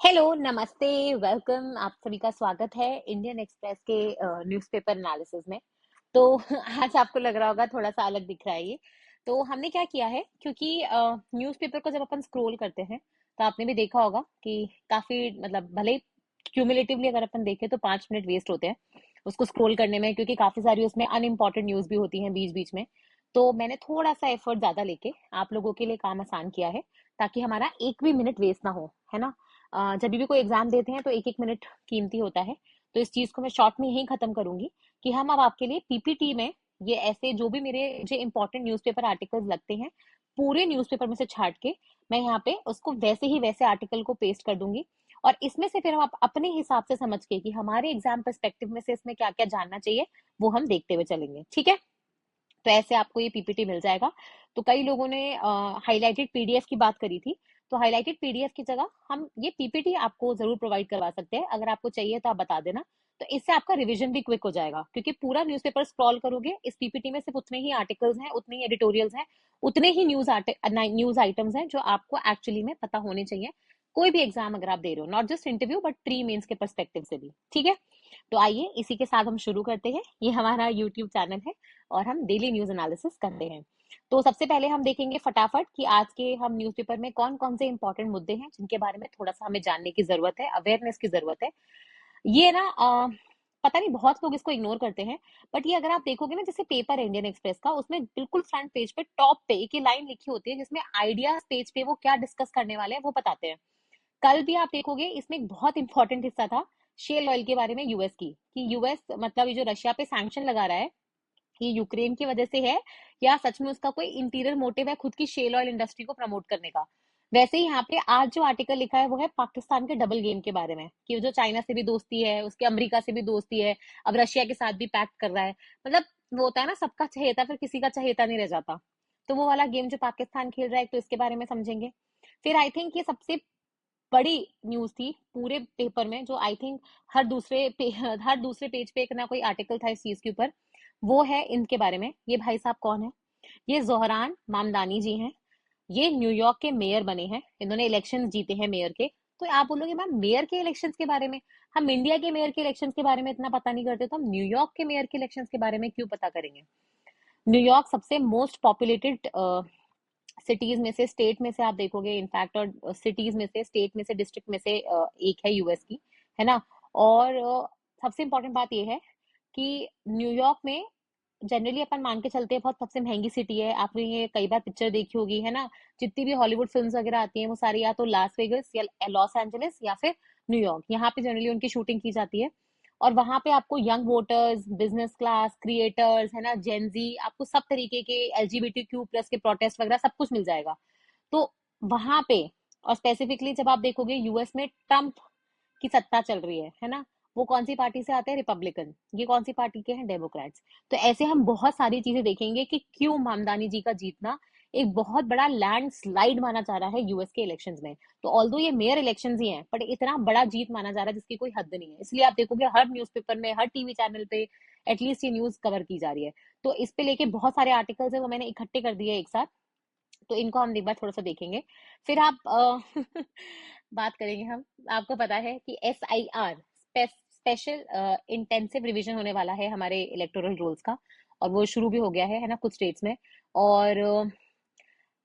Hello, नमस्ते, welcome. आप सभी का स्वागत है इंडियन एक्सप्रेस के न्यूज़पेपर एनालिसिस में। तो आज आपको लग रहा होगा थोड़ा सा अलग दिख रहा है ये। तो हमने क्या किया है, क्योंकि न्यूज़पेपर को जब अपन स्क्रॉल करते हैं तो आपने भी देखा होगा कि काफी मतलब भले क्यूमुलेटिवली अगर अपन देखें तो 5 मिनट वेस्ट होते हैं उसको स्क्रॉल करने में, क्योंकि काफी सारी उसमें अनइम्पॉर्टेंट न्यूज़ भी होती हैं बीच बीच में। तो मैंने थोड़ा सा एफर्ट ज्यादा लेके आप लोगों के लिए काम आसान किया है, ताकि हमारा एक भी मिनट वेस्ट ना हो, है ना। जब भी कोई एग्जाम देते हैं तो एक एक मिनट कीमती होता है। तो इस चीज को मैं शॉर्ट में यही खत्म करूंगी कि हम अब आपके लिए पीपीटी में ये ऐसे जो भी मेरे मुझे इंपॉर्टेंट न्यूज़पेपर आर्टिकल्स लगते हैं, पूरे न्यूज़पेपर में से छाट के मैं यहाँ पे उसको वैसे ही वैसे आर्टिकल को पेस्ट कर दूंगी। और इसमें से फिर हम आप अपने हिसाब से समझ के कि हमारे एग्जाम पर्सपेक्टिव में से इसमें क्या क्या जानना चाहिए वो हम देखते हुए चलेंगे, ठीक है। तो ऐसे आपको ये पीपीटी मिल जाएगा। तो कई लोगों ने हाईलाइटेड पीडीएफ की बात करी थी, तो हाईलाइटेड पीडीएफ की जगह हम ये पीपीटी आपको जरूर प्रोवाइड करवा सकते हैं। अगर आपको चाहिए तो आप बता देना। तो इससे आपका रिवीजन भी क्विक हो जाएगा, क्योंकि पूरा न्यूज़पेपर स्क्रॉल करोगे, इस पीपीटी में सिर्फ उतने ही आर्टिकल्स हैं, उतने ही एडिटोरियल्स हैं, उतने ही न्यूज आइटम्स हैं जो आपको एक्चुअली में पता होने चाहिए। कोई भी एग्जाम अगर आप दे रहे हो, not just interview but pre mains के पर्सपेक्टिव से भी, ठीक है। तो आइए इसी के साथ हम शुरू करते हैं। ये हमारा यूट्यूब चैनल है और हम डेली न्यूज एनालिसिस करते हैं। तो सबसे पहले हम देखेंगे फटाफट कि आज के हम न्यूज़पेपर में कौन कौन से इंपॉर्टेंट मुद्दे हैं जिनके बारे में थोड़ा सा हमें जानने की जरूरत है, अवेयरनेस की जरूरत है। ये ना पता नहीं बहुत लोग इसको इग्नोर करते हैं, बट ये अगर आप देखोगे ना, जैसे पेपर है इंडियन एक्सप्रेस का, उसमें बिल्कुल फ्रंट पेज पे टॉप पे एक ही लाइन लिखी होती है जिसमें आइडियाज पेज पे वो क्या डिस्कस करने वाले हैं वो बताते हैं। कल भी आप देखोगे इसमें एक बहुत इंपॉर्टेंट हिस्सा था शेल ऑयल के बारे में, यूएस की, कि यूएस मतलब ये जो रशिया पे सैंक्शन लगा रहा है, ये यूक्रेन की वजह से है या सच में उसका कोई इंटीरियर मोटिव है खुद की शेल ऑयल इंडस्ट्री को प्रमोट करने का। वैसे ही यहाँ पे आज जो आर्टिकल लिखा है वो है पाकिस्तान के डबल गेम के बारे में, कि जो चाइना से भी दोस्ती है, उसके अमेरिका से भी दोस्ती है, अब रशिया के साथ भी पैक्ट कर रहा है। मतलब वो होता है ना, सबका चहेता फिर किसी का चहेता नहीं रह जाता। तो वो वाला गेम जो पाकिस्तान खेल रहा है, तो इसके बारे में समझेंगे। फिर आई थिंक ये सबसे बड़ी न्यूज थी पूरे पेपर में, जो आई थिंक हर दूसरे पेज पे एक ना कोई आर्टिकल था इस चीज के ऊपर। वो है इनके बारे में। ये भाई साहब कौन है? ये जोहरान मामदानी जी हैं। ये न्यूयॉर्क के मेयर बने हैं, इन्होंने इलेक्शंस जीते हैं मेयर के। तो आप बोलोगे मैम मेयर के इलेक्शंस के बारे में, हम इंडिया के मेयर के इलेक्शंस के बारे में इतना पता नहीं करते, तो हम न्यूयॉर्क के मेयर के इलेक्शंस के बारे में क्यों पता करेंगे? न्यूयॉर्क सबसे मोस्ट पॉपुलेटेड सिटीज में से, स्टेट में से आप देखोगे इनफैक्ट, और सिटीज में से, स्टेट में से, डिस्ट्रिक्ट में से एक है यूएस की, है ना। और सबसे इंपॉर्टेंट बात यह है कि न्यूयॉर्क में जनरली अपन मान के चलते हैं बहुत सबसे महंगी सिटी है। आपने ये कई बार पिक्चर देखी होगी, है ना। जितनी भी हॉलीवुड फिल्म्स वगैरह आती हैं वो सारी या तो लास वेगस या लॉस एंजलिस या फिर न्यूयॉर्क, यहाँ पे जनरली उनकी शूटिंग की जाती है। और वहां पे आपको young voters, business class, creators, है ना, जेनजी, आपको सब तरीके के एलजीबीटी क्यू प्लस के प्रोटेस्ट वगैरह सब कुछ मिल जाएगा। तो वहां पे, और स्पेसिफिकली जब आप देखोगे यूएस में ट्रम्प की सत्ता चल रही है ना। वो कौन सी पार्टी से आते हैं? रिपब्लिकन। ये कौन सी पार्टी के हैं? डेमोक्रेट्स। तो ऐसे हम बहुत सारी चीजें देखेंगे कि क्यों मामदानी जी का जीतना एक बहुत बड़ा लैंड स्लाइड माना जा रहा है यूएस के इलेक्शंस में। तो ऑल्दो ये मेयर इलेक्शंस ही हैं, बट इतना बड़ा जीत माना जा रहा है जिसकी कोई हद नहीं है। इसलिए आप देखोगे हर न्यूज़पेपर में, हर टीवी चैनल पे एटलीस्ट ये न्यूज कवर की जा रही है। तो इस पे लेके बहुत सारे आर्टिकल्स है, वो मैंने इकट्ठे कर दिए एक साथ। तो इनको हम एक बार थोड़ा सा देखेंगे। फिर आप बात करेंगे हम। आपको पता है कि SIR, स्पेशल इंटेंसिव रिवीजन होने वाला है हमारे इलेक्टोरल रोल्स का, और वो शुरू भी हो गया है ना, कुछ स्टेट्स में। और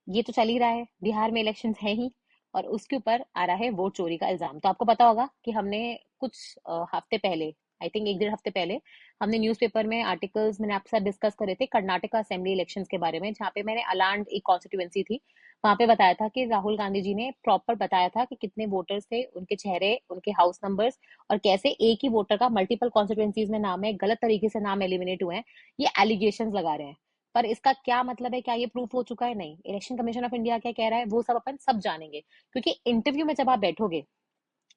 ये तो चल ही रहा है, बिहार में इलेक्शंस है ही, और उसके ऊपर आ रहा है वोट चोरी का इल्जाम। तो आपको पता होगा कि हमने कुछ हफ्ते पहले, आई थिंक एक डेढ़ हफ्ते पहले, हमने न्यूज़पेपर में आर्टिकल्स मैंने आपके साथ डिस्कस करे थे कर्नाटका असेंबली इलेक्शंस के बारे में, जहाँ पे मैंने अलांड एक कॉन्स्टिट्यूएंसी थी, वहां पे बताया था कि राहुल गांधी जी ने प्रॉपर बताया था कि कितने वोटर्स थे, उनके चेहरे, उनके हाउस नंबर्स, और कैसे एक ही वोटर का मल्टीपल कॉन्स्टिट्यूएंसीज में नाम है, गलत तरीके से नाम एलिमिनेट हुए हैं। ये एलिगेशन लगा रहे हैं, पर इसका क्या मतलब है, क्या ये प्रूफ हो चुका है? नहीं। इलेक्शन कमीशन ऑफ इंडिया क्या कह रहा है वो सब अपन सब जानेंगे, क्योंकि इंटरव्यू में जब आप बैठोगे,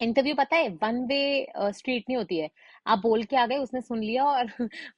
इंटरव्यू पता है वन वे स्ट्रीट नहीं होती है। आप बोल के आ गए, उसने सुन लिया और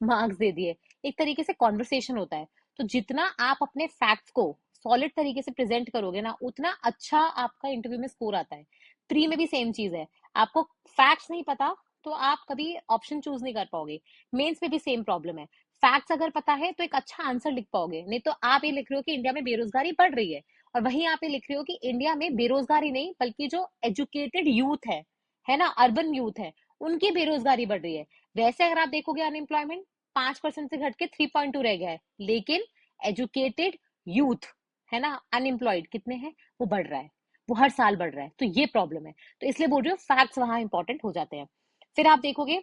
मार्क्स दे दिए। एक तरीके से कॉन्वर्सेशन होता है। तो जितना आप अपने फैक्ट्स को सॉलिड तरीके से प्रेजेंट करोगे ना, उतना अच्छा आपका इंटरव्यू में स्कोर आता है। प्री में भी सेम चीज है। आपको फैक्ट्स नहीं पता तो आप कभी ऑप्शन चूज नहीं कर पाओगे। मेंस में भी सेम प्रॉब्लम है। फैक्ट्स अगर पता है तो एक अच्छा आंसर लिख पाओगे, नहीं तो आप ये लिख रहे हो कि इंडिया में बेरोजगारी बढ़ रही है, और वहीं यहाँ पे लिख रही हो कि इंडिया में बेरोजगारी नहीं बल्कि जो एजुकेटेड यूथ है ना, अर्बन यूथ है, उनकी बेरोजगारी बढ़ रही है। वैसे अगर आप देखोगे अनएम्प्लॉयमेंट 5% से घट के 3.2 रह गया है, लेकिन एजुकेटेड यूथ है ना, अनएम्प्लॉयड कितने हैं, वो बढ़ रहा है, वो हर साल बढ़ रहा है। तो ये प्रॉब्लम है। तो इसलिए बोल रही हूँ फैक्ट्स वहां इंपॉर्टेंट हो जाते हैं। फिर आप देखोगे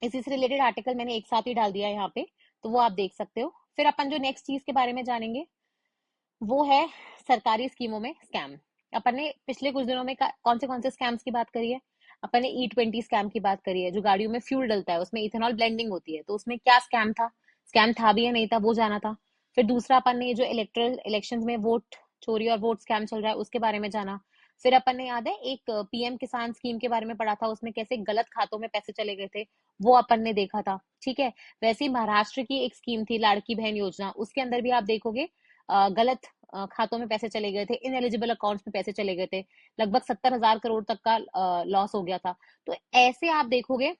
इसी से रिलेटेड आर्टिकल मैंने एक साथ ही डाल दिया है यहाँ पे, तो वो आप देख सकते हो। फिर अपन जो नेक्स्ट चीज के बारे में जानेंगे वो है सरकारी स्कीमों में स्कैम। अपन ने पिछले कुछ दिनों में कौन से स्कैम्स की बात करी है? अपन ने E20 स्कैम की बात करी है, जो गाड़ियों में फ्यूल डलता है, उसमें इथेनॉल ब्लेंडिंग होती है, तो उसमें क्या स्कैम था भी या नहीं था, वो जाना था। फिर दूसरा अपन ने जो इलेक्ट्रल इलेक्शंस में वोट चोरी और वोट स्कैम चल रहा है उसके बारे में जाना। फिर अपन ने याद है एक पीएम किसान स्कीम के बारे में पढ़ा था, उसमें कैसे गलत खातों में पैसे चले गए थे, वो अपन ने देखा था। ठीक है। वैसे ही महाराष्ट्र की एक स्कीम थी लाड़की बहन योजना, उसके अंदर भी आप देखोगे गलत खातों में पैसे चले गए थे, इनएलिजिबल अकाउंट्स में पैसे चले गए थे, लगभग 70,000 करोड़ तक का लॉस हो गया था। तो ऐसे आप देखोगे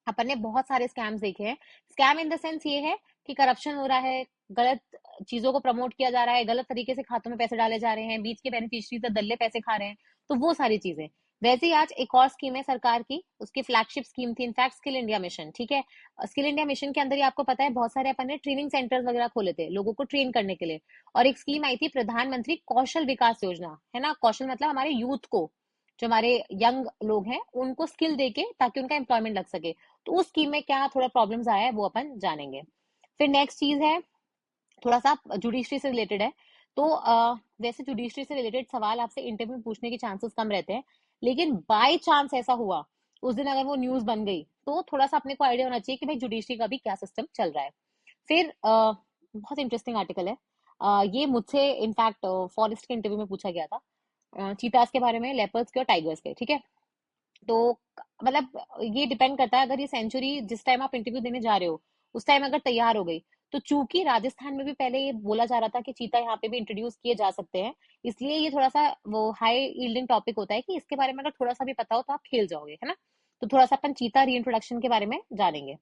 अपन ने बहुत सारे स्कैम्स देखे हैं। स्कैम इन द सेंस ये है कि करप्शन हो रहा है, गलत चीजों को प्रमोट किया जा रहा है, गलत तरीके से खातों में पैसे डाले जा रहे हैं, बीच के बेनिफिशियरी से दल्ले पैसे खा रहे हैं, तो वो सारी चीजें। वैसे ही आज एक और स्कीम है सरकार की, उसकी फ्लैगशिप स्कीम थी इनफैक्ट स्किल इंडिया मिशन। ठीक है। स्किल इंडिया मिशन के अंदर ही आपको पता है बहुत सारे अपन ने ट्रेनिंग सेंटर्स वगैरह खोले थे लोगों को ट्रेन करने के लिए। और एक स्कीम आई थी प्रधानमंत्री कौशल विकास योजना, है ना, कौशल मतलब हमारे यूथ को, जो हमारे यंग लोग हैं उनको स्किल देके ताकि उनका एम्प्लॉयमेंट लग सके। तो उस स्कीम में क्या थोड़ा प्रॉब्लम्स आया है वो अपन जानेंगे। फिर नेक्स्ट चीज है थोड़ा सा जुडिशरी से रिलेटेड है। तो वैसे जुडिशरी से रिलेटेड सवाल आपसे इंटरव्यू में पूछने के चांसेस कम रहते हैं, लेकिन बाय चांस ऐसा हुआ उस दिन अगर वो न्यूज बन गई तो थोड़ा सा अपने को आइडिया होना चाहिए कि भाई जुडिशरी का भी क्या सिस्टम चल रहा है। फिर बहुत इंटरेस्टिंग आर्टिकल है। ये मुझसे इनफैक्ट फॉरेस्ट के इंटरव्यू में पूछा गया था, चीतास के बारे में, लेपर्ड्स के और टाइगर्स के। ठीक है। तो मतलब ये डिपेंड करता है, अगर ये सेंचुरी जिस टाइम आप इंटरव्यू देने जा रहे हो उस टाइम अगर तैयार हो गई, तो चूंकि राजस्थान में भी पहले ये बोला जा रहा था कि चीता यहाँ पे भी इंट्रोड्यूस किए जा सकते हैं, इसलिए ये थोड़ा सा वो हाई यील्डिंग टॉपिक होता है कि इसके बारे में अगर थोड़ा सा भी पता हो तो आप खेल जाओगे, है ना। तो थोड़ा सा अपन चीता रीइंट्रोडक्शन के बारे में जानेंगे।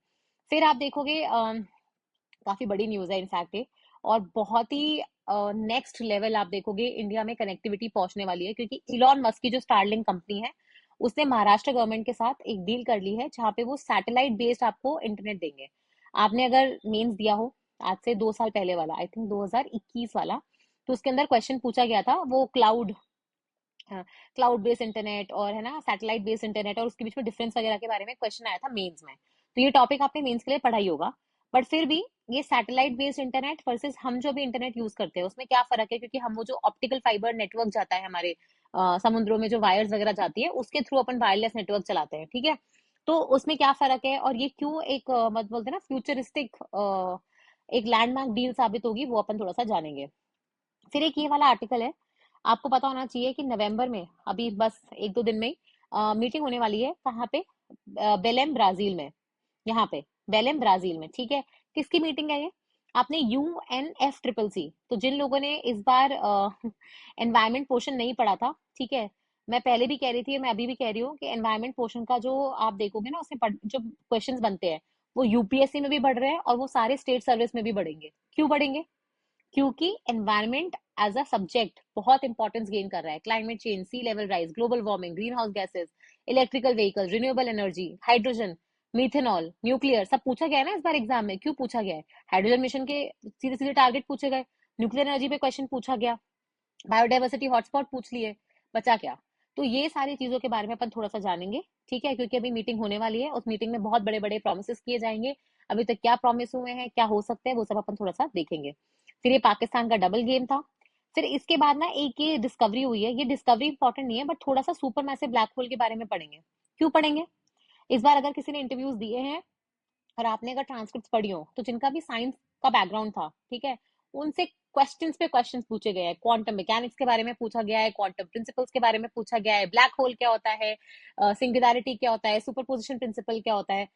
फिर आप देखोगे काफी बड़ी न्यूज है इनफैक्ट ये, और बहुत ही नेक्स्ट लेवल आप देखोगे इंडिया में कनेक्टिविटी पहुंचने वाली है, क्योंकि इलॉन मस्क की जो स्टारलिंक कंपनी है उसने महाराष्ट्र गवर्नमेंट के साथ एक डील कर ली है जहां पे वो सैटेलाइट बेस्ड आपको इंटरनेट देंगे। आपने अगर मेंस दिया हो आज से 2 साल पहले वाला, आई थिंक 2021 वाला, तो उसके अंदर क्वेश्चन पूछा गया था वो क्लाउड बेस्ड इंटरनेट और है ना सैटेलाइट बेस्ड इंटरनेट और उसके बीच में डिफरेंस वगैरह के बारे में क्वेश्चन आया था मेंस में। तो ये टॉपिक आपने मेंस के लिए पढ़ा ही होगा। बट फिर भी ये सैटेलाइट बेस्ड इंटरनेट वर्सेस हम जो भी इंटरनेट यूज करते हैं उसमें क्या फर्क है, क्योंकि हम वो जो ऑप्टिकल फाइबर नेटवर्क जाता है हमारे समुद्रों में जो वायर्स वगैरह जाती है उसके थ्रू अपन वायरलेस नेटवर्क चलाते हैं। ठीक है। तो उसमें क्या फर्क है और ये क्यों एक मत बोलते हैं ना फ्यूचरिस्टिक एक लैंडमार्क डील साबित होगी, वो अपन थोड़ा सा जानेंगे। फिर एक ये वाला आर्टिकल है, आपको पता होना चाहिए कि नवंबर में अभी बस 1-2 दिन में मीटिंग होने वाली है, कहाँ पे, बेलेम ब्राजील में, यहाँ पे बेलेम ब्राजील में। ठीक है। किसकी मीटिंग है ये? आपने UNFCCC, तो जिन लोगों ने इस बार एनवायरमेंट पोर्शन नहीं पढ़ा था, ठीक है, मैं पहले भी कह रही थी मैं अभी भी कह रही हूँ कि एनवायरमेंट पोर्शन का जो आप देखोगे ना उसमें जो क्वेश्चंस बनते हैं वो यूपीएससी में भी बढ़ रहे हैं और वो सारे स्टेट सर्विस में भी बढ़ेंगे। क्यों बढ़ेंगे? क्योंकि एनवायरमेंट एज अ सब्जेक्ट बहुत इंपॉर्टेंस गेन कर रहा है। Climate change, sea level rise, global warming, greenhouse gases, electrical vehicle, renewable energy, hydrogen, methanol, nuclear, सब पूछा गया है ना इस बार एग्जाम में। क्यों पूछा गया है? हाइड्रोजन मिशन के सीधे सीधे टारगेट पूछे गए, न्यूक्लियर एनर्जी पे क्वेश्चन पूछा गया, बायोडाइवर्सिटी हॉटस्पॉट पूछ लिए, बचा क्या? तो ये सारी चीजों के बारे में अपन थोड़ा सा जानेंगे। ठीक है। क्योंकि अभी मीटिंग होने वाली है, उस मीटिंग में बहुत बड़े बड़े प्रोमिस किए जाएंगे, अभी तक क्या प्रॉमिस हुए हैं, क्या हो सकते हैं, वो सब अपन थोड़ा सा देखेंगे। फिर ये पाकिस्तान का डबल गेम था। फिर इसके बाद ना एक ये डिस्कवरी हुई है, ये डिस्कवरी इंपॉर्टेंट नहीं है बट थोड़ा सा सुपर मैसिव ब्लैक होल के बारे में पढ़ेंगे। क्यों पढ़ेंगे? इस बार अगर किसी ने इंटरव्यूज दिए हैं और आपने अगर ट्रांसक्रिप्ट पढ़ी हो तो जिनका भी साइंस का बैकग्राउंड था, ठीक है, उनसे क्वेश्चंस पे क्वेश्चंस पूछे गए हैं। क्वांटम मैकेनिक्स के बारे में पूछा गया है, क्वांटम प्रिंसिपल्स के बारे में पूछा गया है, ब्लैक होल क्या होता है, सिंगुलैरिटी क्या होता है, सुपरपोजिशन प्रिंसिपल क्या होता है।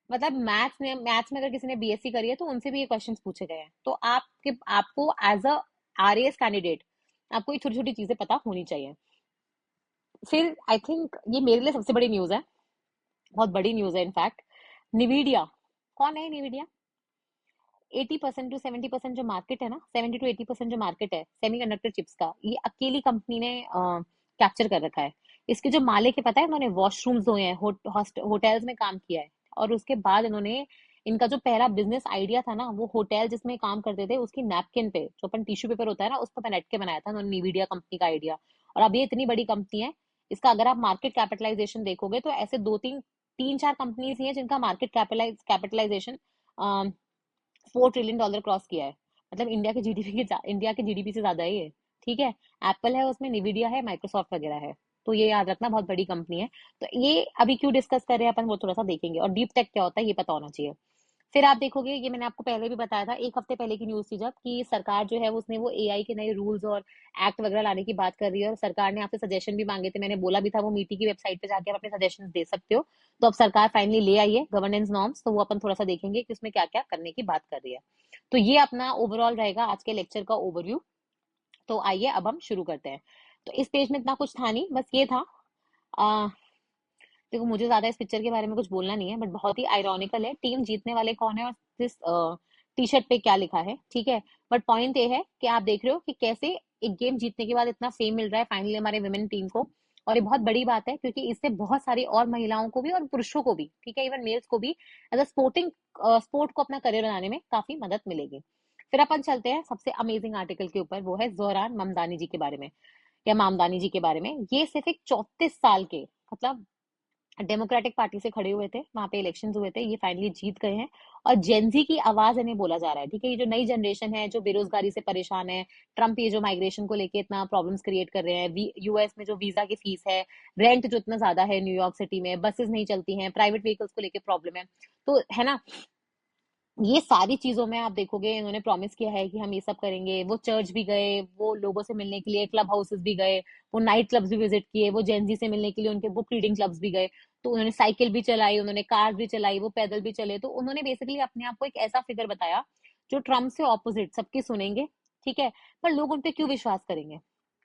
मतलब मैथ्स में अगर किसी ने बीएससी करी है तो उनसे भी ये क्वेश्चंस पूछे गए हैं। तो आपको एज अ आरएएस कैंडिडेट आपको ये छोटी छोटी चीजें पता होनी चाहिए। फिर आई थिंक ये मेरे लिए सबसे बड़ी न्यूज है, बहुत बड़ी न्यूज है इनफैक्ट। निविडिया, कौन है निविडिया? 80% टू 70% जो मार्केट है ना, 70 to 80% जो मार्केट है सेमीकंडक्टर चिप्स का, ये अकेली कंपनी ने कैप्चर कर रखा है। इसके जो मालिक है पता है, इन्होंने वॉशरूम्स धोए हैं, होटल्स में काम किया है। और उसके बाद इन्होंने, इनका जो पहला बिजनेस आइडिया था ना, वो होटल जिसमें काम करते थे उसकी नैपकिन पे, जो अपन टिश्यू पेपर होता है ना, उस पर पलट के बनाया था उन्होंने, निविडिया कंपनी का आइडिया। और अब ये इतनी बड़ी कंपनी है, इसका अगर आप मार्केट कैपिटलाइजेशन देखोगे तो ऐसे दो तीन, तीन चार कंपनीज ही हैं जिनका मार्केट कैपिटलाइजेशन $4 ट्रिलियन क्रॉस किया है। मतलब इंडिया के जीडीपी से ज्यादा है ये। ठीक है, एप्पल है उसमें, निविडिया है, माइक्रोसॉफ्ट वगैरह है। तो ये याद रखना, बहुत बड़ी कंपनी है। तो ये अभी क्यों डिस्कस कर रहे हैं अपन, वो थोड़ा सा देखेंगे। और डीप टेक क्या होता है ये पता होना चाहिए। फिर आप देखोगे, ये मैंने आपको पहले भी बताया था, एक हफ्ते पहले की न्यूज थी जब, कि सरकार जो है उसने वो एआई के नए रूल्स और एक्ट वगैरह लाने की बात कर रही है। और सरकार ने आपसे सजेशन भी मांगे थे, मैंने बोला भी था वो मीटी की वेबसाइट पे जाके आप अपने सजेशन दे सकते हो। तो अब सरकार फाइनली ले आई है गवर्नेंस नॉर्म्स, तो वो अपन थोड़ा सा देखेंगे कि उसमें क्या क्या करने की बात कर रही है। तो ये अपना ओवरऑल रहेगा आज के लेक्चर का ओवरव्यू। तो आइए अब हम शुरू करते हैं। तो इस पेज में इतना कुछ था नहीं, बस ये था। आ, देखो, मुझे ज्यादा इस पिक्चर के बारे में कुछ बोलना नहीं है, बट बहुत ही आयरॉनिकल है। टीम जीतने वाले कौन है और इस टी शर्ट पे क्या लिखा है, ठीक है। बट पॉइंट ये है कि आप देख रहे हो कि कैसे एक गेम जीतने के बाद इतना फेम मिल रहा है फाइनली हमारे विमेन टीम को। और ये बहुत बड़ी बात है, क्योंकि इससे बहुत सारी और महिलाओं को भी और पुरुषों को भी, ठीक है, इवन मेल्स को भी एज अ स्पोर्ट को अपना करियर बनाने में काफी मदद मिलेगी। फिर अपन चलते हैं सबसे अमेजिंग आर्टिकल के ऊपर, वो है जोहरान ममदानी जी के बारे में, या मामदानी जी के बारे में। ये सिर्फ एक 34 साल के, मतलब डेमोक्रेटिक पार्टी से खड़े हुए थे, वहां पे इलेक्शंस हुए थे, ये फाइनली जीत गए हैं। और जेनजी की आवाज इन्हें बोला जा रहा है, ठीक है। ये जो नई जनरेशन है जो बेरोजगारी से परेशान है, ट्रम्प ये जो माइग्रेशन को लेके इतना प्रॉब्लम्स क्रिएट कर रहे हैं, यूएस में जो वीजा की फीस है, रेंट जो इतना ज्यादा है न्यूयॉर्क सिटी में, बसेस नहीं चलती हैं, प्राइवेट व्हीकल्स को लेके प्रॉब्लम है, तो है ना, ये सारी चीजों में आप देखोगे इन्होंने प्रॉमिस किया है कि हम ये सब करेंगे। वो चर्च भी गए, वो लोगों से मिलने के लिए क्लब हाउसेस भी गए, वो नाइट क्लब्स भी विजिट किए, वो जेनजी से मिलने के लिए उनके बुक रीडिंग क्लब्स भी गए। तो उन्होंने साइकिल भी चलाई, उन्होंने कार भी चलाई, वो पैदल भी चले। तो उन्होंने बेसिकली अपने आप को एक ऐसा फिगर बताया जो ट्रम्प से ऑपोजिट, सबकी सुनेंगे, ठीक है, पर लोग उन पे क्यों विश्वास करेंगे?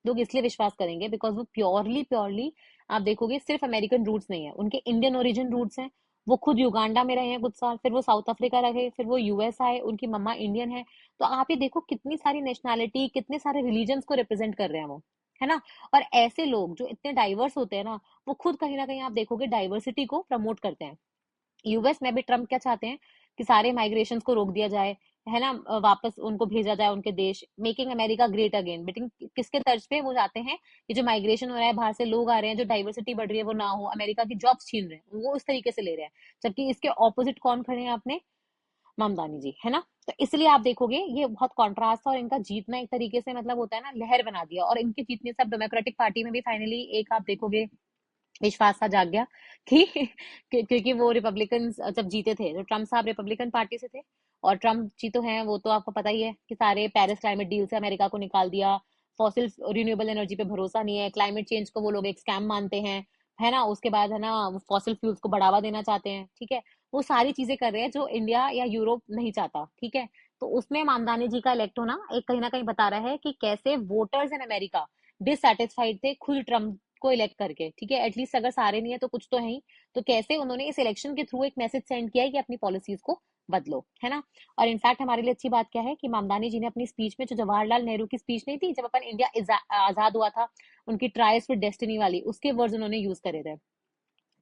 लोग इसलिए विश्वास करेंगे बिकॉज वो प्योरली प्योरली, आप देखोगे, सिर्फ अमेरिकन रूट्स नहीं है, उनके इंडियन ओरिजिन रूट्स हैं। वो खुद युगांडा में रहे हैं कुछ साल, फिर वो साउथ अफ्रीका रहे, फिर वो यूएस आए, उनकी मम्मा इंडियन है। तो आप ये देखो कितनी सारी नेशनैलिटी, कितने सारे रिलीजन्स को रिप्रेजेंट कर रहे हैं वो, है ना। और ऐसे लोग जो इतने डाइवर्स होते हैं ना, वो खुद कहीं ना कहीं आप देखोगे डाइवर्सिटी को प्रमोट करते हैं। यूएस में भी ट्रम्प क्या चाहते हैं कि सारे माइग्रेशन को रोक दिया जाए, है ना, वापस उनको भेजा जाए उनके देश, making America great again. But किसके तर्ज पे वो चाहते हैं? ये जो माइग्रेशन हो रहा है, बाहर से लोग आ रहे हैं, जो डाइवर्सिटी बढ़ रही है वो ना हो, अमेरिका की जॉब्स छीन रहे हैं, वो उस तरीके से ले रहे हैं। जबकि इसके ऑपोजिट कौन खड़े हैं अपने? ममतानी जी, है ना। तो इसलिए आप देखोगे ये बहुत कॉन्ट्रास्ट था, और इनका जीतना एक तरीके से मतलब होता है ना, लहर बना दिया। और इनके जीतने से अब डेमोक्रेटिक पार्टी में भी फाइनली एक आप देखोगे विश्वास सा जाग गया कि क्योंकि वो रिपब्लिकन जब जीते थे, तो ट्रम्प साहब रिपब्लिकन पार्टी से थे, और ट्रम्प जी तो हैं, वो तो आपको पता ही है कि सारे पेरिस क्लाइमेट डील से अमेरिका को निकाल दिया, फॉसिल रिन्यूएबल एनर्जी पे भरोसा नहीं है, क्लाइमेट चेंज को वो लोग एक स्कैम मानते हैं, है ना। उसके बाद है ना, फॉसिल फ्यूल्स को बढ़ावा देना चाहते हैं, ठीक है। वो सारी चीजें कर रहे हैं जो इंडिया या यूरोप नहीं चाहता, ठीक है। तो उसमें मामदानी जी का इलेक्ट होना एक कहीं ना कहीं बता रहा है कि कैसे वोटर्स इन अमेरिका डिससेटिस्फाइड थे खुद ट्रम्प को इलेक्ट करके, ठीक है। एटलीस्ट अगर सारे नहीं है तो कुछ तो है ही। तो कैसे उन्होंने इस इलेक्शन के थ्रू एक मैसेज सेंड किया है कि अपनी पॉलिसीज को बदलो, है ना। और इनफैक्ट हमारे लिए अच्छी बात क्या है कि मामदानी जी ने अपनी स्पीच में, जो जवाहरलाल नेहरू की स्पीच नहीं थी जब अपन इंडिया आजाद हुआ था, उनकी ट्राइज विद डेस्टिनी वाली, उसके वर्ड्स उन्होंने यूज करे थे,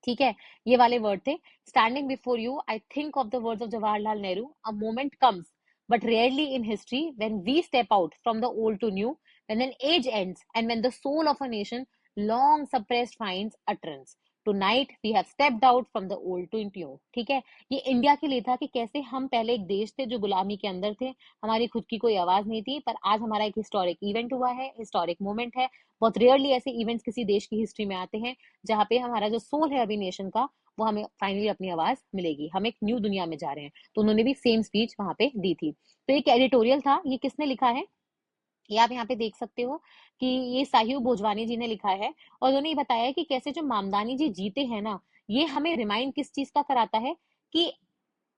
ठीक है। ये वाले वर्ड थे, standing before you I think of the words of Jawaharlal Nehru, a moment comes but rarely in history when we step out from the old to new, when an age ends and when the soul of a nation long suppressed finds utterance. Tonight we have stepped out from the old to new. ठीक है। ये India के लिए था कि कैसे हम पहले एक देश थे जो गुलामी के अंदर थे, हमारी खुद की कोई आवाज नहीं थी, पर आज हमारा एक हिस्टोरिक इवेंट हुआ है, हिस्टोरिक मोमेंट है। बहुत रेयरली ऐसे इवेंट्स किसी देश की हिस्ट्री में आते हैं जहाँ पे हमारा जो सोल है अभी नेशन का, वो हमें फाइनली अपनी आवाज मिलेगी, हम एक न्यू दुनिया में जा रहे हैं। तो उन्होंने भी सेम स्पीच वहां पे दी थी। तो एक एडिटोरियल था, ये किसने लिखा है ये आप यहाँ पे देख सकते हो कि ये साहिब भोजवानी जी ने लिखा है। और उन्होंने ये बताया कि कैसे जो मामदानी जी जीते हैं ना, ये हमें रिमाइंड किस चीज का कराता है कि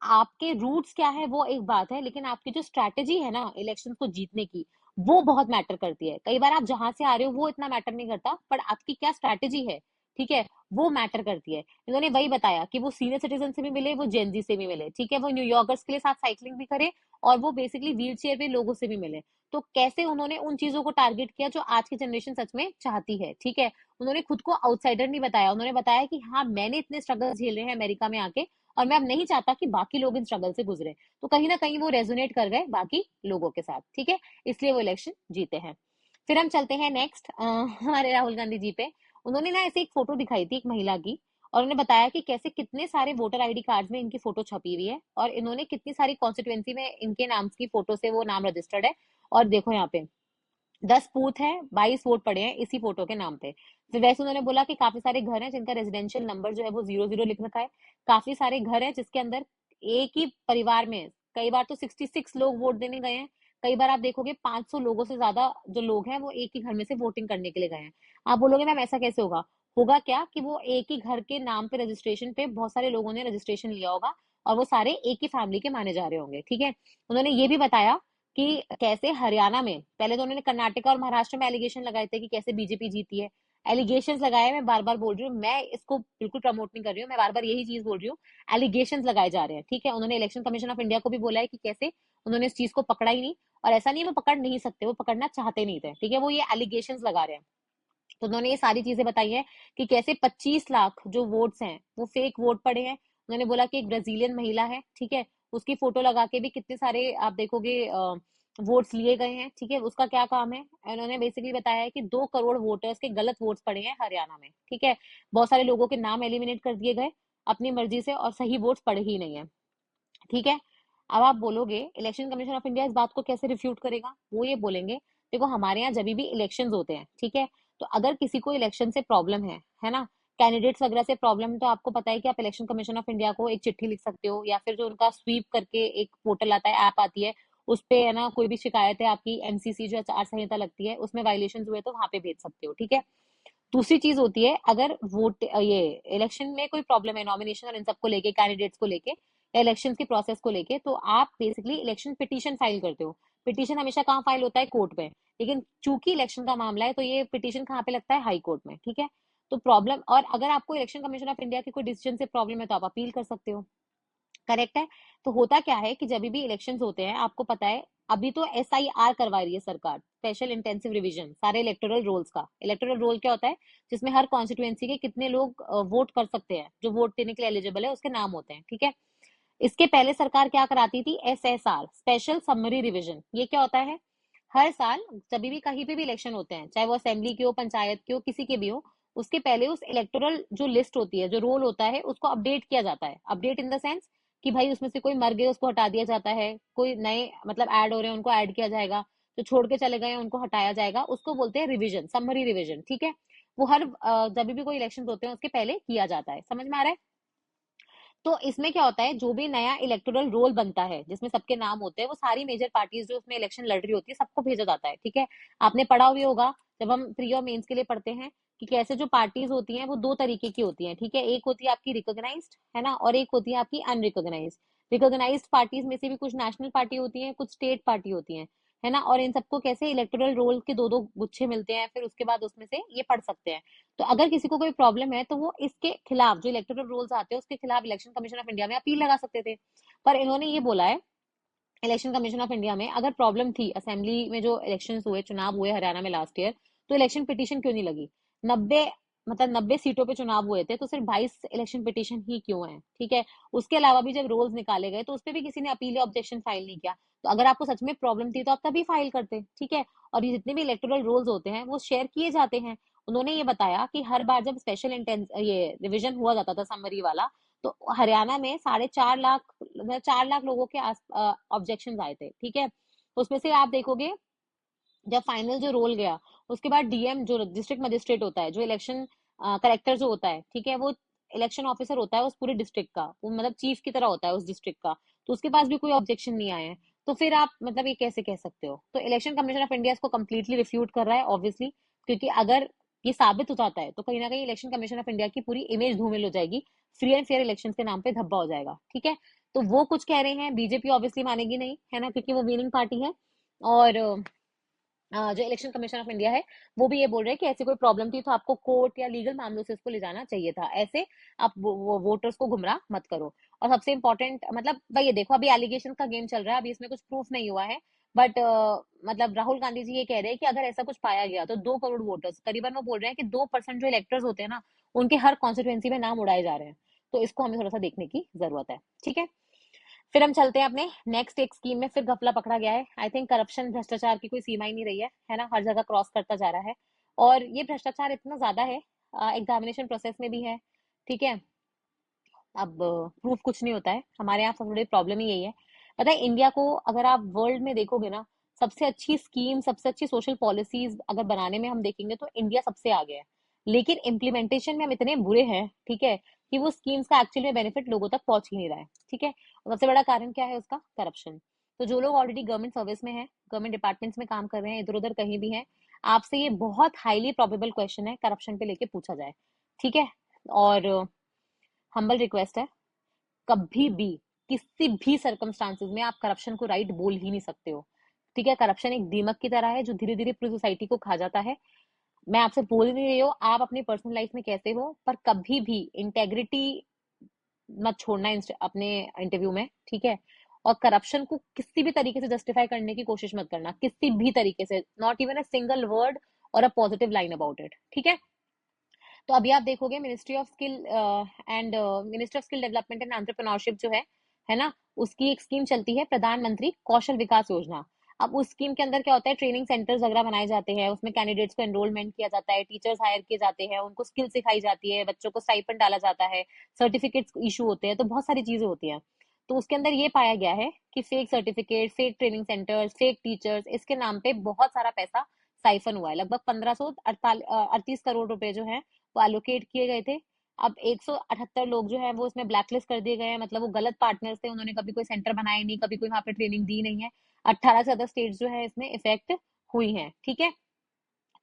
आपके रूट्स क्या है वो एक बात है, लेकिन आपकी जो स्ट्रैटेजी है ना इलेक्शन को जीतने की, वो बहुत मैटर करती है। कई बार आप जहां से आ रहे हो वो इतना मैटर नहीं करता, पर आपकी क्या स्ट्रैटेजी है, ठीक है, वो मैटर करती है। इन्होंने वही बताया कि वो सीनियर सिटीजन से भी मिले, वो जेनजी से भी मिले, ठीक है, वो न्यूयॉर्कर्स के लिए साथ साइकिलिंग भी करे, और वो बेसिकली व्हील चेयर पे लोगों से भी मिले। तो कैसे उन्होंने उन चीजों को टारगेट किया जो आज की जनरेशन सच में चाहती है, ठीक है। उन्होंने खुद को आउटसाइडर नहीं बताया, उन्होंने बताया कि हाँ मैंने इतने स्ट्रगल झेले हैं अमेरिका में आके, और मैं अब नहीं चाहता कि बाकी लोग इन स्ट्रगल से गुजरे। तो कहीं ना कहीं वो रेजोनेट कर गए बाकी लोगों के साथ, ठीक है, इसलिए वो इलेक्शन जीते हैं। फिर हम चलते हैं नेक्स्ट हमारे राहुल गांधी जी पे। उन्होंने ना ऐसे एक फोटो दिखाई थी एक महिला की, और उन्होंने बताया कि कैसे कितने सारे वोटर आईडी कार्ड में इनकी फोटो छपी हुई है, और इन्होंने कितनी सारी कॉन्स्टिट्यूएंसी में इनके नाम की फोटो से वो नाम रजिस्टर्ड है। और देखो यहाँ पे 10 बूथ है, 22 वोट पड़े हैं इसी फोटो के नाम पे। फिर वैसे उन्होंने बोला कि काफी सारे घर हैं जिनका रेजिडेंशियल नंबर जो है वो 00 लिख रखा है। काफी सारे घर हैं जिसके अंदर एक ही परिवार में कई बार तो 66 लोग वोट देने गए हैं। कई बार आप देखोगे 500 लोगों से ज्यादा जो लोग हैं वो एक ही घर में से वोटिंग करने के लिए गए हैं। आप बोलोगे मैम ऐसा कैसे होगा? होगा क्या कि वो एक ही घर के नाम पे रजिस्ट्रेशन पे बहुत सारे लोगों ने रजिस्ट्रेशन लिया होगा, और वो सारे एक ही फैमिली के माने जा रहे होंगे, ठीक है। उन्होंने ये भी बताया कि कैसे हरियाणा में, पहले तो उन्होंने कर्नाटक और महाराष्ट्र में एलिगेशन लगाए थे कि कैसे बीजेपी जीती है। एलिगेशंस लगाए, मैं बार बार बोल रही हूँ, मैं इसको बिल्कुल प्रमोट नहीं कर रही हूँ, मैं बार बार यही चीज बोल रही हूँ। एलिगेशंस लगाए जा रहे हैं, ठीक है। उन्होंने इलेक्शन कमीशन ऑफ इंडिया को भी बोला है कि कैसे उन्होंने इस चीज को पकड़ा ही नहीं, और ऐसा नहीं है वो पकड़ नहीं सकते, वो पकड़ना चाहते नहीं थे, ठीक है, वो ये एलिगेशंस लगा रहे हैं। तो उन्होंने ये सारी चीजें बताई हैं कि कैसे 25 लाख जो वोट्स हैं वो फेक वोट पड़े हैं। उन्होंने बोला कि एक ब्राजीलियन महिला है, ठीक है, उसकी फोटो लगा के भी कितने सारे आप देखोगे वोट्स लिए गए हैं, ठीक है, उसका क्या काम है। उन्होंने बेसिकली बताया है कि 2 करोड़ वोटर्स के गलत वोट्स पड़े हैं हरियाणा में, ठीक है। बहुत सारे लोगों के नाम एलिमिनेट कर दिए गए अपनी मर्जी से, और सही वोट्स पड़े ही नहीं है, ठीक है। अब आप बोलोगे इलेक्शन कमीशन ऑफ इंडिया इस बात को कैसे रिफ्यूट करेगा? वो ये बोलेंगे, देखो हमारे यहाँ जब भी इलेक्शन होते हैं, ठीक है, तो अगर किसी को इलेक्शन से प्रॉब्लम है ना, कैंडिडेट्स वगैरह से प्रॉब्लम, तो आपको पता है कि आप इलेक्शन कमीशन ऑफ इंडिया को एक चिट्ठी लिख सकते हो, या फिर जो उनका स्वीप करके एक पोर्टल आता है, ऐप आती है, उस पे है ना कोई भी शिकायत है आपकी, एमसीसी जो आचार संहिता लगती है उसमें वायलेशन हुए तो वहां पे भेज सकते हो, ठीक है। दूसरी चीज होती है, अगर वोट ये इलेक्शन में कोई प्रॉब्लम है नॉमिनेशन और इन सबको लेके, कैंडिडेट्स को लेके, या इलेक्शन की प्रोसेस को लेके, तो आप बेसिकली इलेक्शन पिटीशन फाइल करते हो। पिटीशन हमेशा कहाँ फाइल होता है? कोर्ट में। लेकिन चूंकि इलेक्शन का मामला है तो ये पिटीशन कहाँ पे लगता है? हाई कोर्ट में, ठीक है। तो प्रॉब्लम, और अगर आपको इलेक्शन कमीशन ऑफ इंडिया के कोई डिसीजन से प्रॉब्लम है तो आप अपील कर सकते हो, करेक्ट है। तो होता क्या है कि जब भी इलेक्शंस होते हैं, आपको पता है अभी तो SIR करवा रही है सरकार, स्पेशल इंटेंसिव रिवीजन, सारे इलेक्टोरल रोल्स का। इलेक्टोरल रोल क्या होता है? जिसमें हर कॉन्स्टिट्यूएंसी के कितने लोग वोट कर सकते हैं, जो वोट देने के लिए एलिजिबल है उसके नाम होते हैं, ठीक है। इसके पहले सरकार क्या कराती थी? SSR, special summary revision. ये क्या होता है? हर साल जब भी कहीं पे भी इलेक्शन होते हैं, चाहे वो असेंबली के हो, पंचायत के हो, किसी के भी हो, उसके पहले उस इलेक्टोरल जो लिस्ट होती है, जो रोल होता है, उसको अपडेट किया जाता है। अपडेट इन द सेंस कि भाई उसमें से कोई मर गए उसको हटा दिया जाता है, कोई नए मतलब ऐड हो रहे हैं उनको ऐड किया जाएगा, जो छोड़ के चले गए हैं उनको हटाया जाएगा, उसको बोलते हैं रिवीजन, समरी रिवीजन, ठीक है। वो हर जब भी कोई इलेक्शन होते हैं उसके पहले किया जाता है, समझ में आ रहा है? तो इसमें क्या होता है, जो भी नया इलेक्टोरल रोल बनता है जिसमें सबके नाम होते हैं, वो सारी मेजर पार्टीज जो उसमें इलेक्शन लड़ रही होती है सबको भेजा जाता है, ठीक है। आपने पढ़ा भी होगा जब हम प्री और मेंस के लिए पढ़ते हैं कि कैसे जो पार्टीज होती हैं वो 2 तरीके की होती हैं, ठीक है। एक होती है आपकी रिकॉग्नाइज्ड, है ना, और एक होती है आपकी अनरिकॉग्नाइज्ड। रिकॉग्नाइज्ड पार्टीज में से भी कुछ नेशनल पार्टी होती हैं, कुछ स्टेट पार्टी होती हैं, है ना। और इन सबको कैसे इलेक्टोरल रोल के दो दो गुच्छे मिलते हैं, फिर उसके बाद उसमें से ये पढ़ सकते हैं। तो अगर किसी को कोई प्रॉब्लम है तो वो इसके खिलाफ, जो इलेक्टोरल रूल्स आते हैं उसके खिलाफ इलेक्शन कमीशन ऑफ इंडिया में अपील लगा सकते थे। पर इन्होंने ये बोला है इलेक्शन कमीशन ऑफ इंडिया में, अगर प्रॉब्लम थी असेंबली में जो इलेक्शन हुए, चुनाव हुए हरियाणा में लास्ट ईयर, तो इलेक्शन पिटीशन क्यों नहीं लगी? 90 मतलब 90 सीटों पे चुनाव हुए थे तो सिर्फ 22 इलेक्शन पिटीशन ही क्यों है, ठीक है। उसके अलावा भी जब रोल्स निकाले गए तो उसपे भी किसी ने अपील या ऑब्जेक्शन फाइल नहीं किया। तो अगर आपको सच में प्रॉब्लम थी तो आप तभी फाइल करते, ठीक है। और ये जितने भी इलेक्टोरल रोल्स होते हैं वो शेयर किए जाते हैं। उन्होंने ये बताया कि हर बार जब स्पेशल इंटेंस ये रिविजन हुआ जाता था समरी वाला, तो हरियाणा में 4.5 लाख 4 लाख लोगों के ऑब्जेक्शन आए थे, ठीक है। उसमें से आप देखोगे जब फाइनल जो रोल गया, उसके बाद डीएम जो डिस्ट्रिक्ट मजिस्ट्रेट होता है, जो इलेक्शन कलेक्टर जो होता है, ठीक है, वो इलेक्शन ऑफिसर होता है उस पूरे डिस्ट्रिक्ट का, वो मतलब चीफ की तरह होता है उस डिस्ट्रिक्ट का। तो उसके पास भी कोई ऑब्जेक्शन नहीं आए हैं। तो फिर आप मतलब ये कैसे कह सकते हो? तो इलेक्शन कमीशन ऑफ इंडिया इसको कंप्लीटली रिफ्यूट कर रहा है ऑब्वियसली, क्योंकि अगर ये साबित हो जाता है तो कहीं ना कहीं इलेक्शन कमीशन ऑफ इंडिया की पूरी इमेज धूमिल हो जाएगी, फ्री एंड फेयर इलेक्शन के नाम पे धब्बा हो जाएगा, ठीक है। तो वो कुछ कह रहे हैं, बीजेपी ऑब्वियसली मानेगी नहीं, है ना, क्योंकि वो विनिंग पार्टी है। और जो इलेक्शन कमीशन ऑफ इंडिया है वो भी ये बोल रहे हैं कि ऐसी कोई प्रॉब्लम थी तो आपको कोर्ट या लीगल मामलों से इसको ले जाना चाहिए था, ऐसे आप वो वोटर्स को गुमराह मत करो। और सबसे इम्पोर्टेंट मतलब भाई ये देखो, अभी एलिगेशन का गेम चल रहा है, अभी इसमें कुछ प्रूफ नहीं हुआ है, बट मतलब राहुल गांधी जी ये कह रहे हैं कि अगर ऐसा कुछ पाया गया तो 2 करोड़ वोटर्स, करीबन वो बोल रहे हैं कि 2% जो इलेक्टर्स होते हैं ना, उनके हर कॉन्स्टिट्यूएंसी में नाम उड़ाए जा रहे हैं। तो इसको हमें थोड़ा सा देखने की जरूरत है। ठीक है, फिर हम चलते हैं अपने नेक्स्ट एक स्कीम में। फिर घपला पकड़ा गया है। आई थिंक करप्शन, भ्रष्टाचार की कोई सीमा ही नहीं रही है ना, हर जगह क्रॉस करता जा रहा है। और ये भ्रष्टाचार इतना ज्यादा है, एग्जामिनेशन प्रोसेस में भी है। ठीक है, अब प्रूफ कुछ नहीं होता है हमारे यहाँ, सबसे बड़ी प्रॉब्लम ही यही है। पता है, इंडिया को अगर आप वर्ल्ड में देखोगे ना, सबसे अच्छी स्कीम, सबसे अच्छी सोशल पॉलिसीज अगर बनाने में हम देखेंगे तो इंडिया सबसे आगे है। लेकिन इम्प्लीमेंटेशन में हम इतने बुरे हैं, ठीक है, कि वो स्कीम्स का एक्चुअली में बेनिफिट लोगों तक पहुंच ही नहीं रहा है। ठीक है, और सबसे बड़ा कारण क्या है उसका? करप्शन। तो जो लोग ऑलरेडी गवर्नमेंट सर्विस में है, गवर्नमेंट डिपार्टमेंट्स में काम कर रहे हैं, इधर उधर कहीं भी हैं, आपसे ये बहुत हाईली प्रोबेबल क्वेश्चन है, करप्शन पे लेके पूछा जाए। ठीक है, और हम्बल रिक्वेस्ट है, कभी भी किसी भी सर्कमस्टांसेस में आप करप्शन को राइट बोल ही नहीं सकते हो। ठीक है, करप्शन एक दीमक की तरह है जो धीरे धीरे पूरी सोसाइटी को खा जाता है। मैं आपसे बोल नहीं रही हूँ आप अपनी पर्सनल लाइफ में कैसे हो, पर कभी भी इंटेग्रिटी मत छोड़ना अपने इंटरव्यू में। ठीक है, और करप्शन को किसी भी तरीके से जस्टिफाई करने की कोशिश मत करना, किसी भी तरीके से, not even a single word और a positive line about it. ठीक है, तो अभी आप देखोगे ministry of skill and ministry of skill development and entrepreneurship जो है ना, उसकी एक स्कीम चलती है, प्रधानमंत्री कौशल विकास योजना। अब उस स्कीम के अंदर क्या होता है, ट्रेनिंग सेंटर्स वगैरह बनाए जाते हैं, उसमें कैंडिडेट्स को एनरोलमेंट किया जाता है, टीचर्स हायर किए जाते हैं, उनको स्किल सिखाई जाती है, बच्चों को स्टाइपेंड डाला जाता है, सर्टिफिकेट्स इशू होते हैं, तो बहुत सारी चीजें होती हैं। तो उसके अंदर ये पाया गया है कि fake certificate, fake training centres, fake teachers, इसके नाम पे बहुत सारा पैसा साइफन हुआ है। लगभग 1538 करोड़ रुपए जो है वो एलोकेट किए गए थे। अब 178 लोग जो है वो इसमें ब्लैकलिस्ट कर दिए गए हैं, मतलब वो गलत पार्टनर्स थे, उन्होंने कभी कोई सेंटर बनाया नहीं, कभी कोई वहां पे ट्रेनिंग दी नहीं है। 18 से ज्यादा स्टेट्स जो है इसमें इफेक्ट हुई हैं। ठीक है,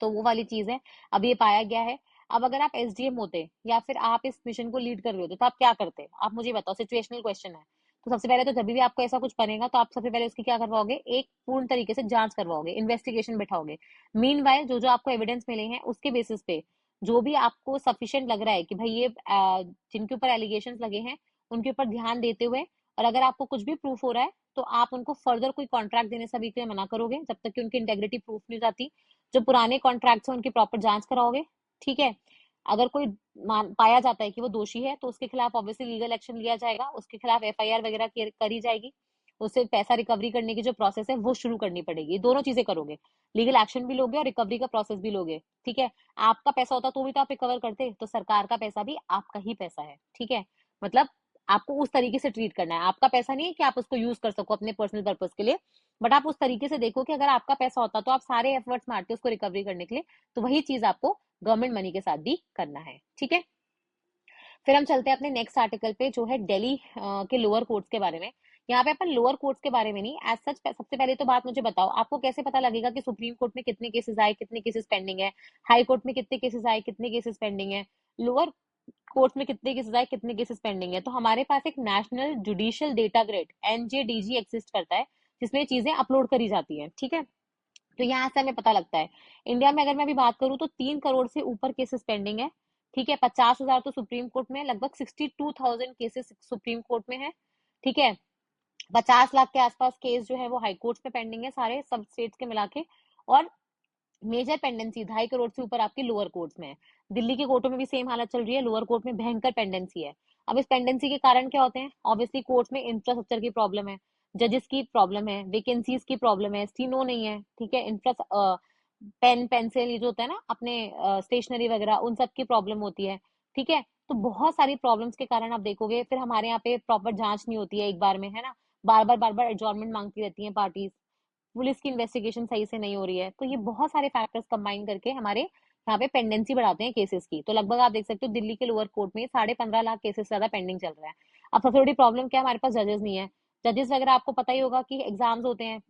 तो वो वाली चीज है, अब ये पाया गया है। अब अगर आप एसडीएम होते या फिर आप इस मिशन को लीड कर रहे होते तो आप क्या करते? आप मुझे बताओ, सिचुएशनल क्वेश्चन है। तो सबसे पहले तो जब भी आपको ऐसा कुछ बनेगा तो आप सबसे पहले उसकी क्या करवाओगे, एक पूर्ण तरीके से जांच करवाओगे, इन्वेस्टिगेशन बैठाओगे। मीनवाइल जो जो आपको एविडेंस मिले हैं उसके बेसिस पे, जो भी आपको सफिशिएंट लग रहा है कि भाई ये जिनके ऊपर एलिगेशन लगे हैं उनके ऊपर ध्यान देते हुए, और अगर आपको कुछ भी प्रूफ हो रहा है तो आप उनको फर्दर कोई कॉन्ट्रैक्ट देने से अभी के लिए मना करोगे जब तक कि उनकी इंटेग्रिटी प्रूफ नहीं हो जाती। जो पुराने कॉन्ट्रैक्ट्स हैं उनकी प्रॉपर जांच कराओगे। ठीक है, अगर कोई पाया जाता है कि वो दोषी है तो उसके खिलाफ ऑब्वियसली लीगल एक्शन लिया जाएगा, उसके खिलाफ एफआईआर वगैरह करी जाएगी, उससे पैसा रिकवरी करने की जो प्रोसेस है वो शुरू करनी पड़ेगी। दोनों चीजें करोगे, लीगल एक्शन भी लोगे और रिकवरी का प्रोसेस भी लोगे। ठीक है, आपका पैसा होता तो भी तो आप रिकवर करते, तो सरकार का पैसा भी आपका ही पैसा है। ठीक है, मतलब आपको उस तरीके से ट्रीट करना है, आपका पैसा नहीं है कि आप उसको यूज कर सको अपने पर्सनल पर्पज के लिए, बट आप उस तरीके से देखो कि अगर आपका पैसा होता तो आप सारे एफर्ट्स मारते उसको रिकवरी करने के लिए, तो वही चीज आपको गवर्नमेंट मनी के साथ भी करना है। ठीक है, फिर हम चलते हैं अपने नेक्स्ट आर्टिकल पे जो है दिल्ली के लोअर कोर्ट्स के बारे में। यहाँ पे अपन लोअर कोर्ट्स के बारे में नहीं, एज सच सबसे पहले तो बात मुझे बताओ, आपको कैसे पता लगेगा कि सुप्रीम कोर्ट में कितने केसेस आए, कितने केसेस पेंडिंग है, हाई कोर्ट में कितने केसेस आए, कितने केसेस पेंडिंग है, लोअर कोर्ट में कितने केसेस आए, कितने केसेस पेंडिंग है? तो हमारे पास एक national judicial data grid NJDG exist करता है, जिसमें ये चीजें अपलोड करी जाती हैं। ठीक है, तो यहाँ से हमें पता लगता है, इंडिया में अगर मैं अभी बात करूँ तो 3 करोड़ से ऊपर केसेस पेंडिंग है। ठीक है, 50,000 तो सुप्रीम कोर्ट में, लगभग 62,000 केसेस सुप्रीम कोर्ट में है। ठीक है, 50 लाख के आसपास केस जो है वो हाई कोर्ट में पेंडिंग है, सारे सब स्टेट्स के मिला के। और मेजर पेंडेंसी 2.5 करोड़ से ऊपर आपकी लोअर कोर्ट्स में है। दिल्ली के कोर्टों में भी सेम हालत चल रही है, लोअर कोर्ट में भयंकर पेंडेंसी है। अब इस पेंडेंसी के कारण क्या होते हैं? ऑब्वियसली कोर्ट्स में इंफ्रास्ट्रक्चर की प्रॉब्लम है, जजेस की प्रॉब्लम है, वेकेंसीज की प्रॉब्लम है, स्टीनो नहीं है। ठीक है, इंफ्रा पेन पेंसिल ये जो होता है ना अपने स्टेशनरी वगैरह, उन सब की प्रॉब्लम होती है। ठीक है, तो बहुत सारी प्रॉब्लम्स के कारण आप देखोगे, फिर हमारे यहाँ पे प्रॉपर जांच नहीं होती है एक बार में, है ना, बार बार एडजॉर्नमेंट मांगती रहती है पार्टीज, पुलिस की इन्वेस्टिगेशन सही से नहीं हो रही है। तो ये बहुत सारे फैक्टर्स कंबाइन करके हमारे यहाँ पे पेंडेंसी बढ़ाते हैं केसेस की। तो लगभग आप देख सकते हो दिल्ली के लोअर कोर्ट में 15.5 लाख केसेस से ज्यादा पेंडिंग चल रहा है। अब सबसे बड़ी प्रॉब्लम क्या है, हमारे पास जजेस नहीं है। जजेस वगैरह आपको पता ही होगा कि एग्जाम्स होते हैं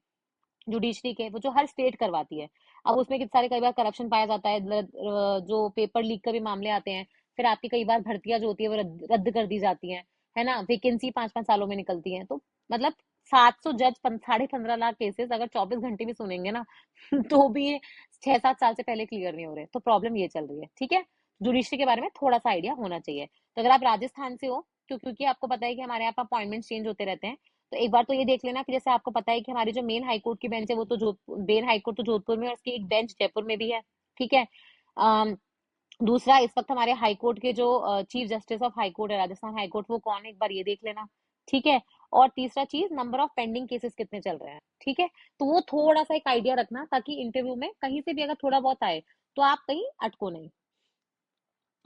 जुडिशरी के, वो जो हर स्टेट करवाती है। अब उसमें कितने सारे कई बार करप्शन पाया जाता है, जो पेपर लीक के भी मामले आते हैं, फिर आपकी कई बार भर्तियां जो होती है वो रद्द कर दी जाती हैं, है ना, वैकेंसी 5-5 सालों में निकलती है। तो मतलब 700 जज 15.5 लाख केसेस अगर 24 घंटे भी सुनेंगे ना तो भी ये 6-7 साल से पहले क्लियर नहीं हो रहे। तो प्रॉब्लम ये चल रही है। ठीक है, जुडिशरी के बारे में थोड़ा सा आइडिया होना चाहिए। तो अगर आप राजस्थान से हो क्योंकि आपको पता है कि हमारे यहाँ पर अपॉइंटमेंट चेंज होते रहते हैं। तो एक बार तो ये देख लेना कि जैसे आपको पता है कि हमारी जो मेन हाईकोर्ट की बेंच है वो तो जोधपुर, मेन हाईकोर्ट तो जोधपुर में है, और उसकी एक बेंच जयपुर में भी है। ठीक है। अम, दूसरा, इस वक्त हमारे हाई कोर्ट के जो chief justice of high court है राजस्थान हाई कोर्ट, वो कौन है, एक बार ये देख लेना। ठीक है। और तीसरा चीज, नंबर ऑफ पेंडिंग केसेस कितने चल रहे हैं। ठीक है। तो वो थोड़ा सा एक आइडिया रखना, ताकि इंटरव्यू में कहीं से भी अगर थोड़ा बहुत आए तो आप कहीं अटको नहीं।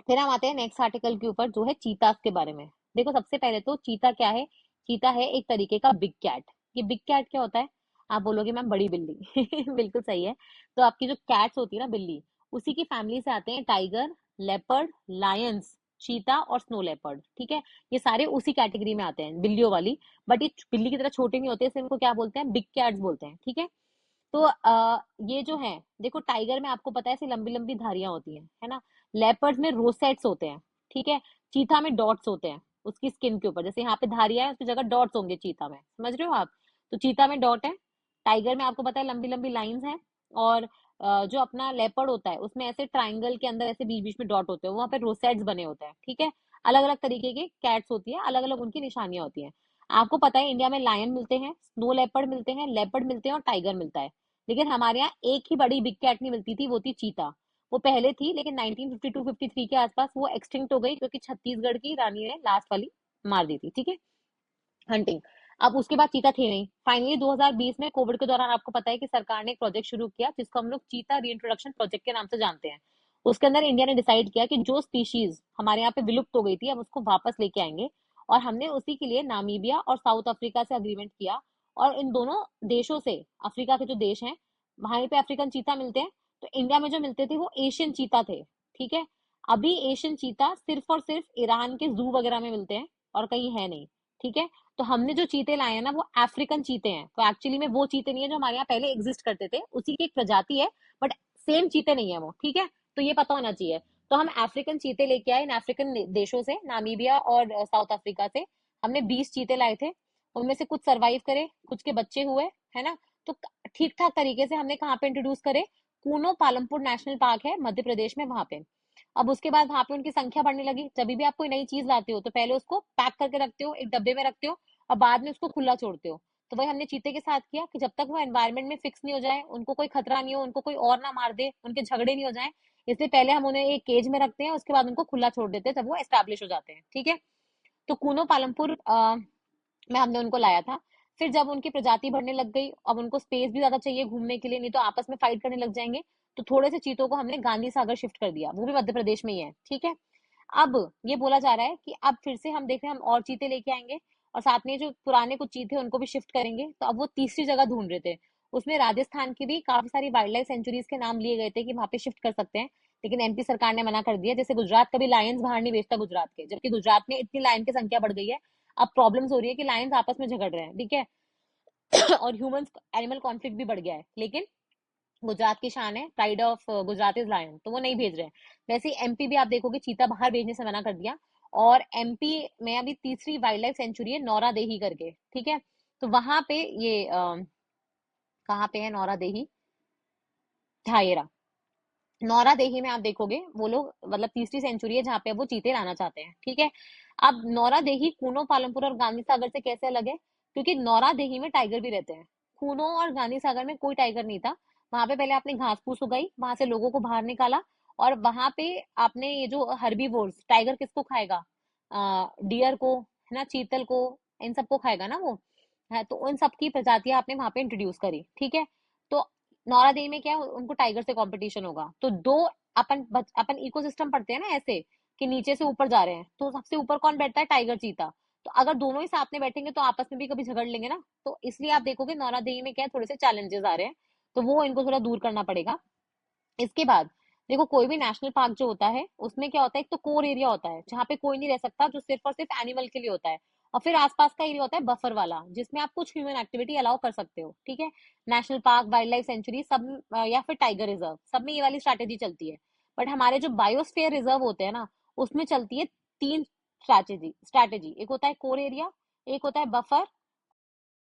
फिर हम आते हैं नेक्स्ट आर्टिकल के ऊपर, जो है चीतास के बारे में। देखो, सबसे पहले तो चीता क्या है। चीता है एक तरीके का बिग कैट। ये बिग कैट क्या होता है? आप बोलोगे मैम बड़ी बिल्ली। बिल्कुल सही है। तो आपकी जो कैट्स होती है ना, बिल्ली, उसी की फैमिली से आते हैं टाइगर, लेपर्ड, लायंस, चीता और स्नो लेपर्ड। ठीक है। ये सारे उसी कैटेगरी में आते हैं, बिल्लियों वाली। बट ये बिल्ली की तरह छोटे नहीं होते, इसलिए इनको क्या बोलते हैं, बिग कैट्स बोलते हैं। ठीक है। तो ये जो है, देखो टाइगर में आपको पता है ऐसी लंबी लंबी धारियां होती हैं, है ना। लेपर्ड में रोसेट्स होते हैं। ठीक है। चीता में डॉट्स होते हैं उसकी स्किन के ऊपर, जैसे यहाँ पे धारियां है उसकी जगह डॉट्स होंगे चीता में, समझ रहे हो आप। तो चीता में डॉट है, टाइगर में आपको पता है लंबी लंबी लाइंस हैं, और जो अपना लेपर्ड होता है उसमें ऐसे ट्राइंगल के अंदर ऐसे बीच बीच में डॉट होते हैं, वहां पे रोसेट्स बने होते हैं। ठीक है। अलग अलग तरीके के कैट्स होती है, अलग अलग उनकी निशानियां होती हैं। आपको पता है इंडिया में लायन मिलते हैं, स्नो लेपर्ड मिलते हैं और टाइगर मिलता है। लेकिन हमारे यहाँ एक ही बड़ी बिग कैट नहीं मिलती थी, वो थी चीता। वो पहले थी, लेकिन 1952-53 के आसपास वो एक्सटिंक्ट हो गई, क्योंकि छत्तीसगढ़ की रानी ने लास्ट वाली मार दी थी। ठीक है। हंटिंग। अब उसके बाद चीता थे नहीं। फाइनली 2020 में कोविड के दौरान आपको पता है कि सरकार ने एक प्रोजेक्ट शुरू किया, जिसको हम लोग चीता रीइंट्रोडक्शन प्रोजेक्ट के नाम से जानते हैं। उसके अंदर इंडिया ने डिसाइड किया कि जो स्पीशीज हमारे यहाँ पे विलुप्त हो गई थी, अब उसको वापस लेके आएंगे। और हमने उसी के लिए नामीबिया और साउथ अफ्रीका से अग्रीमेंट किया। और इन दोनों देशों से, अफ्रीका के जो देश हैं, वहां पे अफ्रीकन चीता मिलते हैं। तो इंडिया में जो मिलते थे वो एशियन चीता थे। ठीक है। अभी एशियन चीता सिर्फ और सिर्फ ईरान के जू वगैरह में मिलते हैं, और कहीं है नहीं। ठीक है। तो हमने जो चीते लाए हैं ना, वो अफ्रीकन चीते हैं। तो एक्चुअली में वो चीते नहीं है जो हमारे यहाँ पहले एग्जिस्ट करते थे, उसी की एक प्रजाति है, बट सेम चीते नहीं है वो। ठीक है। तो ये पता होना चाहिए। तो हम अफ्रीकन चीते लेके आए इन अफ्रीकन देशों से, नामीबिया और साउथ अफ्रीका से। हमने 20 चीते लाए थे। उनमें से कुछ सरवाइव करे, कुछ के बच्चे हुए, है ना। तो ठीक ठाक तरीके से हमने कहाँ पे इंट्रोड्यूस करे, कूनो पालमपुर नेशनल पार्क है मध्य प्रदेश में, वहां पे। अब उसके बाद वहां पे उनकी संख्या बढ़ने लगी। जब भी आप कोई नई चीज लाते हो तो पहले उसको पैक करके रखते हो, एक डब्बे में रखते हो, और बाद में उसको खुला छोड़ते हो। तो वही हमने चीते के साथ किया, कि जब तक वो एनवायरनमेंट में फिक्स नहीं हो जाए, उनको कोई खतरा नहीं हो, उनको कोई और ना मार दे, उनके झगड़े नहीं हो जाए, इसलिए पहले हम उन्हें एक केज में रखते हैं, उसके बाद उनको खुला छोड़ देते हैं जब वो एस्टेब्लिश हो जाते हैं। ठीक है। तो कूनो पालमपुर में हमने उनको लाया था। फिर जब उनकी प्रजाति बढ़ने लग गई, अब उनको स्पेस भी ज्यादा चाहिए घूमने के लिए, नहीं तो आपस में फाइट करने लग जाएंगे। तो थोड़े से चीतों को हमने गांधी सागर शिफ्ट कर दिया, वो भी मध्य प्रदेश में ही है। ठीक है। अब ये बोला जा रहा है कि अब फिर से हम देख रहे हैं, हम और चीते लेके आएंगे, और साथ में जो पुराने कुछ चीते उनको भी शिफ्ट करेंगे। तो अब वो तीसरी जगह ढूंढ रहे थे। उसमें राजस्थान की भी काफी सारी वाइल्ड लाइफ सेंचुरीज के नाम लिए गए थे कि वहां पे शिफ्ट कर सकते हैं, लेकिन एमपी सरकार ने मना कर दिया। जैसे गुजरात कभी लायंस बाहर नहीं भेजता गुजरात के, जबकि गुजरात में इतनी लायन की संख्या बढ़ गई है। अब प्रॉब्लम्स हो रही है कि लायंस आपस में झगड़ रहे हैं। ठीक है। और ह्यूमन एनिमल कॉन्फ्लिक्ट भी बढ़ गया है, लेकिन गुजरात की शान है, pride of Gujarat is lion, तो वो नहीं भेज रहे हैं। वैसे ही एमपी भी आप देखोगे चीता बाहर भेजने से मना कर दिया। और एमपी में अभी तीसरी वाइल्ड लाइफ सेंचुरी है नौरा देही करके। ठीक है। तो वहां पे ये कहाँ पे है नौरा देही, झायरा। नौरा देही में आप देखोगे वो लोग, मतलब तीसरी सेंचुरी है जहाँ पे वो चीते लाना चाहते हैं। ठीक है। अब नौरा देही कूनो पालमपुर और गांधी सागर से कैसे अलग है, क्योंकि नौरा देही में टाइगर भी रहते हैं। कूनो और गांधी सागर में कोई टाइगर नहीं था। वहां पे पहले आपने घास फूस उगाई, वहां से लोगों को बाहर निकाला, और वहां पे आपने ये जो हर्बीवोर्स, टाइगर किसको खाएगा, डियर को, है ना, चीतल को, इन सबको खाएगा ना वो, है। तो उन सबकी प्रजातियां आपने वहां पे इंट्रोड्यूस करी। ठीक है। तो नौरा देवी में क्या है, उनको टाइगर से कंपटीशन होगा। तो दो, अपन इकोसिस्टम पढ़ते हैं ना ऐसे, कि नीचे से ऊपर जा रहे हैं, तो सबसे ऊपर कौन बैठता है, टाइगर चीता। तो अगर दोनों ही साथ में बैठेंगे तो आपस में भी कभी झगड़ लेंगे ना। तो इसलिए आप देखोगे नौरा देवी में क्या है, थोड़े से चैलेंजेस आ रहे हैं, तो वो इनको थोड़ा दूर करना पड़ेगा। इसके बाद देखो, कोई भी नेशनल पार्क जो होता है उसमें क्या होता है, एक तो कोर एरिया होता है जहाँ पे कोई नहीं रह सकता, जो सिर्फ और सिर्फ एनिमल के लिए होता है। और फिर आसपास का एरिया होता है बफर वाला, जिसमें आप कुछ ह्यूमन एक्टिविटी अलाउ कर सकते हो। ठीक है। National park, wild life sanctuary सब या फिर टाइगर रिजर्व, सब में ये वाली स्ट्रैटेजी चलती है। बट हमारे जो बायोस्फीयर रिजर्व होते हैं ना, उसमें चलती है तीन स्ट्रैटेजी स्ट्रैटेजी। एक होता है कोर एरिया, एक होता है बफर,